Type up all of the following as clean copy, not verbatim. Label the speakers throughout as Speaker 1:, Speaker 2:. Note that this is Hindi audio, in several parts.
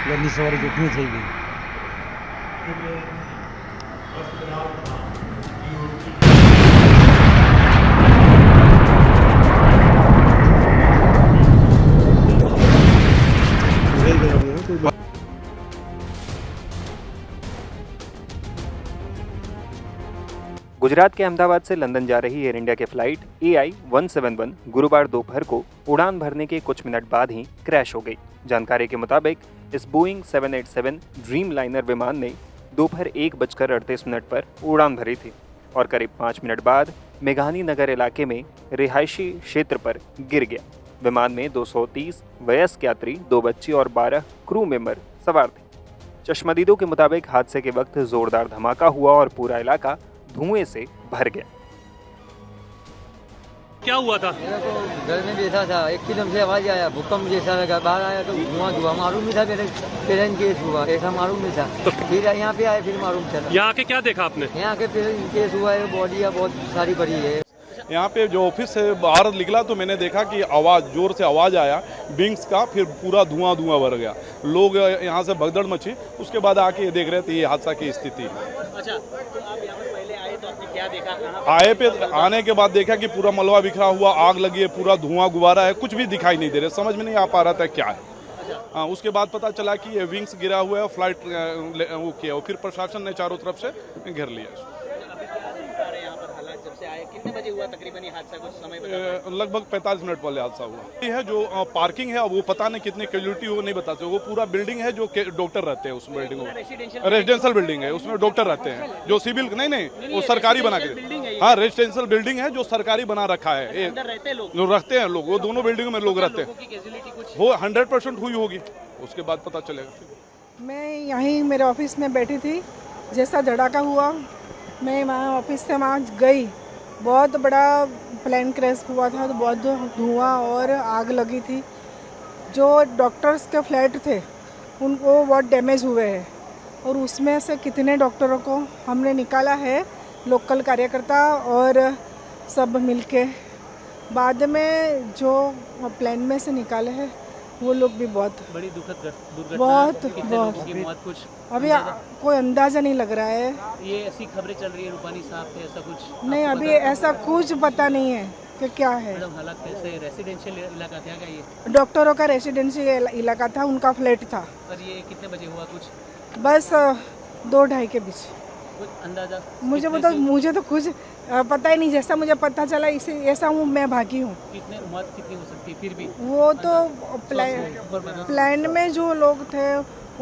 Speaker 1: વહેલી સવારે જોખમી થઈ ગઈ.
Speaker 2: गुजरात के अहमदाबाद से लंदन जा रही एयर इंडिया की फ्लाइट AI-171 गुरुवार दोपहर को उड़ान भरने के कुछ मिनट बाद ही क्रैश हो गई. जानकारी के मुताबिक इस बोइंग 787 ड्रीम लाइनर विमान ने दोपहर 1:38 पर उड़ान भरी थी और करीब 5 मिनट बाद मेघानी नगर इलाके में रिहायशी क्षेत्र पर गिर गया. विमान में 230 वयस्क यात्री, 2 बच्चे और 12 क्रू मेंबर सवार थे. चश्मदीदों के मुताबिक हादसे के वक्त जोरदार धमाका हुआ और पूरा इलाका धुएं से भर गया.
Speaker 3: क्या हुआ था?
Speaker 4: मेरा तो घर में बैठा था, एकदम से आवाज आया, भूकंप जैसा लगा. बाहर आया तो धुआं मालूम नहीं था, मेरे पेरेंट केस हुआ ऐसा मालूम नहीं था. फिर यहाँ पे आए फिर मालूम चला.
Speaker 3: यहाँ आके क्या देखा आपने?
Speaker 4: यहाँ के पेरेंट केस हुआ है, बॉडियाँ बहुत सारी पड़ी है.
Speaker 5: यहाँ पे जो ऑफिस से बाहर निकला तो मैंने देखा कि आवाज़ जोर से आवाज़ आया विंग्स का, फिर पूरा धुआं भर गया. लोग यहाँ से भगदड़ मची. उसके बाद आके देख रहे थे ये हादसा की स्थिति.
Speaker 3: अच्छा, तो आप यहाँ पर पहले आए तो आपने क्या देखा?
Speaker 5: आए पे आने के बाद देखा कि पूरा मलबा बिखरा हुआ, आग लगी है, पूरा धुआं गुब्बारा है, कुछ भी दिखाई नहीं दे रहा, समझ में नहीं आ पा रहा था क्या है. उसके बाद पता चला कि ये विंग्स गिरा हुआ है, फ्लाइट वो किया, और फिर प्रशासन ने चारों तरफ से घेर लिया.
Speaker 3: कितने बजे हुआ तकरीबन ये हादसा? कुछ समय
Speaker 5: लगभग 45 मिनट पहले हादसा हुआ. ये है जो पार्किंग है, वो पता नहीं कितने कैजुअलिटी हो नहीं बताते. वो पूरा बिल्डिंग है जो डॉक्टर रहते हैं उस बिल्डिंग में. रेजिडेंशियल बिल्डिंग है, उसमें डॉक्टर रहते हैं. जो सिविल नहीं वो सरकारी बना के. हाँ, रेजिडेंशियल बिल्डिंग है जो सरकारी बना रखा है. रहते हैं लोग, वो दोनों बिल्डिंगों में लोग रहते हैं. वो 100% हुई होगी, उसके बाद पता चलेगा.
Speaker 6: मैं यहीं मेरे ऑफिस में बैठी थी, जैसा धड़ाका हुआ मैं वहाँ ऑफिस से वहाँ गई. बहुत बड़ा प्लेन क्रैश हुआ था, तो बहुत धुआं और आग लगी थी. जो डॉक्टर्स के फ्लैट थे उनको बहुत डैमेज हुए हैं, और उसमें से कितने डॉक्टरों को हमने निकाला है, लोकल कार्यकर्ता और सब मिलके. बाद में जो प्लेन में से निकाले हैं वो लोग भी बहुत
Speaker 3: बड़ी दुखद दुर्घटना.
Speaker 6: बहुत
Speaker 3: मौत कुछ
Speaker 6: अभी कोई अंदाजा नहीं लग रहा है.
Speaker 3: ये ऐसी खबरें चल रही है रूपानी साहब थे, ऐसा कुछ
Speaker 6: नहीं, अभी ऐसा कुछ पता नहीं है कि क्या है.
Speaker 3: हालात कैसे? रेसिडेंशियल इलाका था क्या ये?
Speaker 6: डॉक्टरों का रेसिडेंशियल इलाका था, उनका फ्लैट था.
Speaker 3: और ये कितने बजे हुआ? कुछ
Speaker 6: बस 2-2:30 के बीच.
Speaker 3: कुछ अंदाजा?
Speaker 6: मुझे तो कुछ पता ही नहीं. जैसा मुझे पता चला इसे ऐसा हूँ, मैं भागी हूँ.
Speaker 3: कितने उम्र कितनी हो सकती है? फिर भी
Speaker 6: वो तो प्लान में जो लोग थे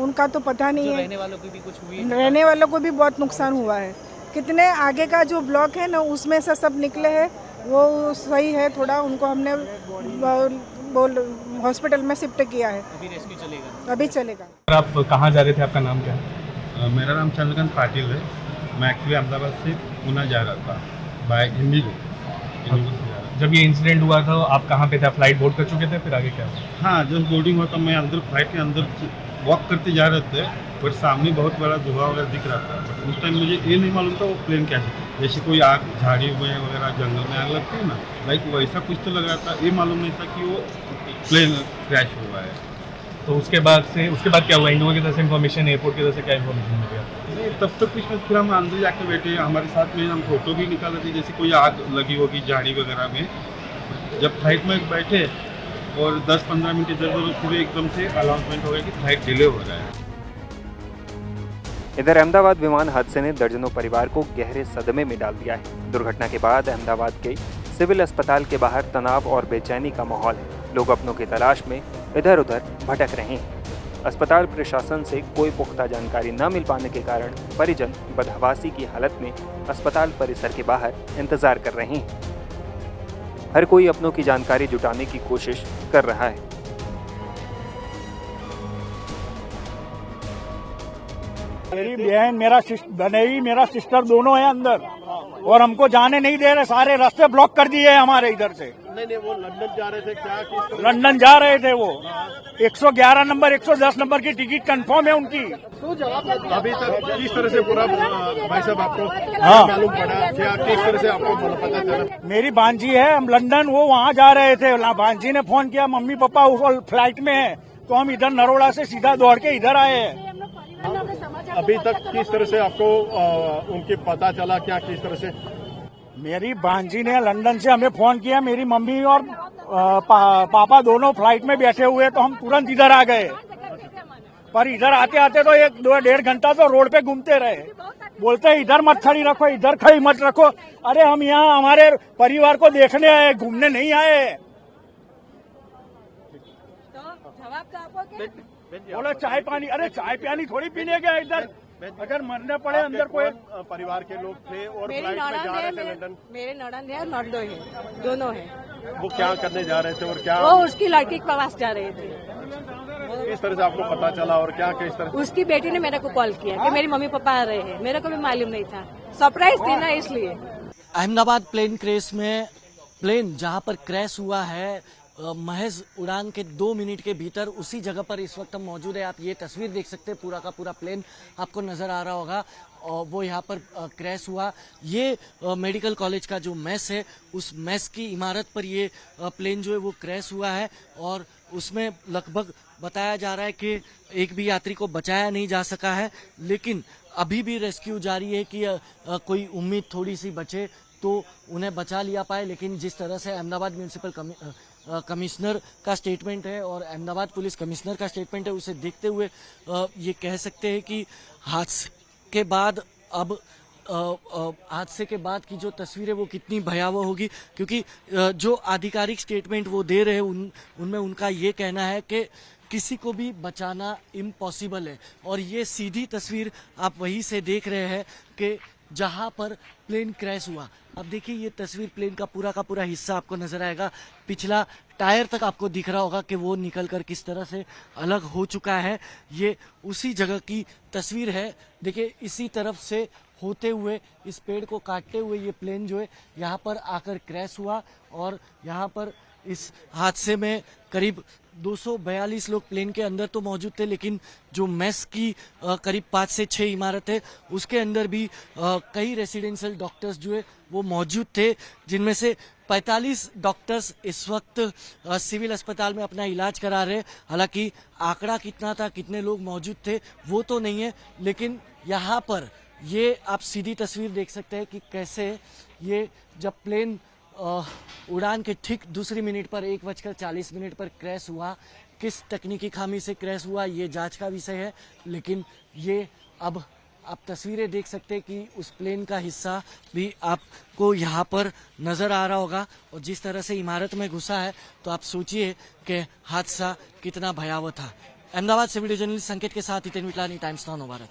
Speaker 6: उनका तो पता नहीं है.
Speaker 3: रहने वालों की भी कुछ हुई?
Speaker 6: रहने वालों को भी बहुत नुकसान हुआ है. कितने आगे का जो ब्लॉक है ना, उसमें से सब निकले हैं, वो सही है. थोड़ा उनको हमने हॉस्पिटल में शिफ्ट किया है.
Speaker 3: अभी रेस्क्यू चलेगा?
Speaker 6: अभी चलेगा.
Speaker 7: आप कहाँ जा रहे थे? आपका नाम क्या है?
Speaker 8: मेरा नाम चंद्रकांत पाटिल है. मैं एक्चुअली अहमदाबाद से पूना जा रहा था बाय इंडिगो से जा रहा था.
Speaker 7: जब ये इंसिडेंट हुआ था आप कहाँ पे थे? फ्लाइट बोर्ड कर चुके थे? फिर आगे क्या हुआ?
Speaker 8: हाँ, जब बोर्डिंग हुआ तो मैं अंदर फ्लाइट के अंदर वॉक करते जा रहे थे, पर सामने बहुत बड़ा धुआं वगैरह दिख रहा था. बट उस टाइम मुझे ये नहीं मालूम था वो प्लेन क्या है. जैसे कोई आग, झाड़ी में वगैरह जंगल में आग लगती है ना, लाइक वैसा कुछ तो लग रहा था. ये मालूम नहीं था कि वो प्लेन क्रैश हुआ है.
Speaker 7: तो उसके बाद क्या हुआ? इंडिगो की तरफ से इन्फॉर्मेशन, एयरपोर्ट की तरफ से क्या इन्फॉर्मेशन मिल गया?
Speaker 8: नहीं, तब तक कुछ फिर हम अंदर जाके बैठे. हमारे साथ में हम फोटो भी निकाल रहे थे, जैसे कोई आग लगी होगी झाड़ी वगैरह में. जब फ्लाइट में बैठे और 10-15 मिनट इधर पूरे एकदम से अनाउंसमेंट हो गया कि फ्लाइट डिले हो रहा है.
Speaker 2: इधर अहमदाबाद विमान हादसे ने दर्जनों परिवार को गहरे सदमे में डाल दिया है. दुर्घटना के बाद अहमदाबाद के सिविल अस्पताल के बाहर तनाव और बेचैनी का माहौल है. लोग अपनों की तलाश में इधर उधर भटक रहे हैं. अस्पताल प्रशासन से कोई पुख्ता जानकारी न मिल पाने के कारण परिजन बदहवासी की हालत में अस्पताल परिसर के बाहर इंतजार कर रहे हैं. हर कोई अपनों की जानकारी जुटाने की कोशिश कर रहा है.
Speaker 9: मेरी बहन, मेरा सिस्टर दोनों है अंदर, और हमको जाने नहीं दे रहे. सारे रास्ते ब्लॉक कर दिए हमारे इधर से.
Speaker 10: नहीं, वो लंदन जा रहे थे क्या?
Speaker 9: लंदन जा रहे थे वो. 111 नंबर 110 नंबर की टिकट कंफर्म है उनकी.
Speaker 10: अभी तक किस तरह से पूरा भाई साहब आपको मालूम पड़ा क्या? किस तरह से आपको पता चला?
Speaker 9: मेरी भांजी है, हम लंदन, वो वहाँ जा रहे थे. भांजी ने फोन किया, मम्मी पापा फ्लाइट में है. तो हम इधर नरोड़ा से सीधा दौड़ के इधर आए हैं।
Speaker 10: अभी तक किस तरह से आपको उनके पता चला, क्या किस तरह से?
Speaker 9: मेरी भांजी ने लंदन से हमें फोन किया, मेरी मम्मी और पापा दोनों फ्लाइट में बैठे हुए, तो हम तुरंत इधर आ गए। पर इधर आते आते तो 1-1.5 घंटा तो रोड पे घूमते रहे, बोलते हैं इधर मत खड़ी रखो, इधर खड़ी मत रखो। अरे हम यहाँ हमारे परिवार को देखने आए, घूमने नहीं आए। बोलो चाय पानी, अरे चाय पानी थोड़ी पीने गए इधर, अगर मरने पड़े अंदर कोई।
Speaker 10: परिवार के लोग थे और
Speaker 1: मेरी
Speaker 10: फ्लाइट में
Speaker 1: ननद
Speaker 10: जा रहे थे
Speaker 1: है,
Speaker 10: लंदन।
Speaker 1: मेरे ननद है और नर्दो है, दोनों है।
Speaker 10: वो क्या करने जा रहे थे और क्या,
Speaker 1: वो उसकी लड़की के पास जा रहे थे।
Speaker 10: किस तरह से आपको पता चला और क्या किस तरह?
Speaker 1: उसकी बेटी ने मेरे को कॉल किया कि मेरी मम्मी पापा आ रहे हैं, मेरे को भी मालूम नहीं था, सरप्राइज थी ना इसलिए।
Speaker 11: अहमदाबाद प्लेन क्रैश में प्लेन जहां पर क्रैश हुआ है, महज उड़ान के 2 मिनट के भीतर उसी जगह पर इस वक्त हम मौजूद है। आप ये तस्वीर देख सकते हैं, पूरा का पूरा प्लेन आपको नजर आ रहा होगा। और वो यहाँ पर क्रैश हुआ। ये मेडिकल कॉलेज का जो मेस है, उस मेस की इमारत पर ये प्लेन जो है वो क्रैश हुआ है। और उसमें लगभग बताया जा रहा है कि एक भी यात्री को बचाया नहीं जा सका है, लेकिन अभी भी रेस्क्यू जारी है कि कोई उम्मीद थोड़ी सी बचे तो उन्हें बचा लिया पाए। लेकिन जिस तरह से अहमदाबाद म्यूनिसिपल कमिश्नर का स्टेटमेंट है और अहमदाबाद पुलिस कमिश्नर का स्टेटमेंट है, उसे देखते हुए ये कह सकते हैं कि हादसे के बाद अब हादसे के बाद की जो तस्वीर है वो कितनी भयावह होगी, क्योंकि जो आधिकारिक स्टेटमेंट वो दे रहे हैं उनमें उनका ये कहना है कि किसी को भी बचाना इम्पॉसिबल है। और ये सीधी तस्वीर आप वहीं से देख रहे हैं कि जहां पर प्लेन क्रैश हुआ। अब देखिए ये तस्वीर, प्लेन का पूरा हिस्सा आपको नजर आएगा, पिछला टायर तक आपको दिख रहा होगा कि वो निकलकर किस तरह से अलग हो चुका है। ये उसी जगह की तस्वीर है। देखिए इसी तरफ से होते हुए, इस पेड़ को काटते हुए ये प्लेन जो है यहाँ पर आकर क्रैश हुआ। और यहाँ पर इस हादसे में करीब 242 लोग प्लेन के अंदर तो मौजूद थे, लेकिन जो मेस की करीब 5 से 6 इमारत है उसके अंदर भी कई रेसिडेंशियल डॉक्टर्स जो है वो मौजूद थे, जिनमें से 45 डॉक्टर्स इस वक्त सिविल अस्पताल में अपना इलाज करा रहे। हालांकि आंकड़ा कितना था, कितने लोग मौजूद थे वो तो नहीं है, लेकिन यहाँ पर ये आप सीधी तस्वीर देख सकते हैं कि कैसे ये जब प्लेन उड़ान के ठीक दूसरी मिनट पर 1:40 पर क्रैश हुआ, किस तकनीकी खामी से क्रैश हुआ ये जांच का विषय है। लेकिन ये अब आप तस्वीरें देख सकते हैं कि उस प्लेन का हिस्सा भी आपको यहाँ पर नजर आ रहा होगा। और जिस तरह से इमारत में घुसा है तो आप सोचिए कि हादसा कितना भयावह था। अहमदाबाद से वीडियो जर्नलिस्ट संकेत के साथ हितेन विटलानी, टाइम्स नाउ भारत।